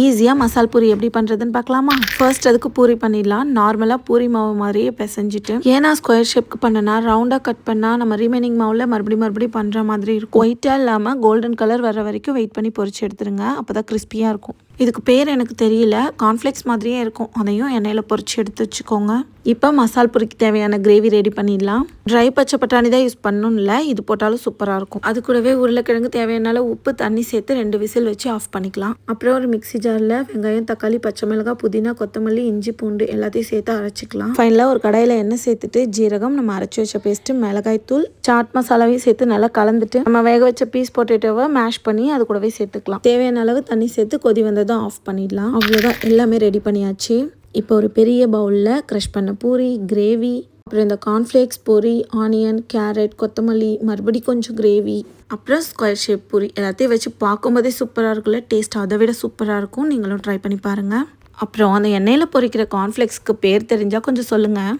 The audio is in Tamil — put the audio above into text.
ஈஸியாக மசால் பூரி எப்படி பண்ணுறதுன்னு பார்க்கலாமா? ஃபர்ஸ்ட் அதுக்கு பூரி பண்ணிடலாம். நார்மலாக பூரி மாவு மாதிரியே பிசைஞ்சிட்டு, ஏன்னா ஸ்கொயர் ஷேப்க்கு பண்ணனா ரவுண்டாக கட் பண்ணால் நம்ம ரிமைனிங் மாவில் மறுபடியும் பண்ணுற மாதிரி இருக்கும். ஒயிட்டாக இல்லாமல் கோல்டன் கலர் வர வரைக்கும் வெயிட் பண்ணி பொரிச்சு எடுத்துருங்க. அப்போ தான் கிறிஸ்பியாக இருக்கும். இதுக்கு பேர் எனக்கு தெரியல, கார்ன்ஃப்ளேக்ஸ் மாதிரியே இருக்கும். அதையும் எண்ணெயில் பொரிச்சு எடுத்து வச்சுக்கோங்க. இப்போ மசால் பூரிக்கு தேவையான கிரேவி ரெடி பண்ணிடலாம். ட்ரை பச்சை பட்டாணி தான் யூஸ் பண்ணணும் இல்லை, இது போட்டாலும் சூப்பராக இருக்கும். அது கூடவே உருளைக்கிழங்கு தேவையான உப்பு தண்ணி சேர்த்து 2 விசில் வச்சு ஆஃப் பண்ணிக்கலாம். அப்புறம் ஒரு மிக்ஸி ஜாரில் வெங்காயம், தக்காளி, பச்சை மிளகாய், புதினா, கொத்தமல்லி, இஞ்சி, பூண்டு எல்லாத்தையும் சேர்த்து அரைச்சிக்கலாம். ஃபைனலாக ஒரு கடாயில் எண்ணெய் சேர்த்துட்டு ஜீரகம், நம்ம அரைச்சி வச்ச பேஸ்ட்டு, மிளகாய் தூள், சாட் மசாலாவையும் சேர்த்து நல்லா கலந்துட்டு நம்ம வேக வச்ச பீஸ் பொட்டேட்டோவை மேஷ் பண்ணி அது கூடவே சேர்த்துக்கலாம். தேவையான அளவு தண்ணி சேர்த்து கொதி வந்ததும் ஆஃப் பண்ணிடலாம். அவ்வளோதான், எல்லாமே ரெடி பண்ணியாச்சு. இப்போ ஒரு பெரிய பவுலில் க்ரஷ் பண்ண பூரி, கிரேவி, அப்புறம் இந்த கார்ன்ஃப்ளேக்ஸ் பொரி, ஆனியன், கேரட், கொத்தமல்லி, மறுபடியும் கொஞ்சம் கிரேவி, அப்புறம் ஸ்கொயர் ஷேப் பூரி எல்லாத்தையும் வச்சு பார்க்கும்போதே சூப்பராக இருக்குல்ல. டேஸ்ட் அதை விட சூப்பராக இருக்கும். நீங்களும் ட்ரை பண்ணி பாருங்கள். அப்புறம் அந்த எண்ணெயில் பொரிக்கிற கார்ன்ஃப்ளேக்ஸ்க்கு பேர் தெரிஞ்சால் கொஞ்சம் சொல்லுங்கள்.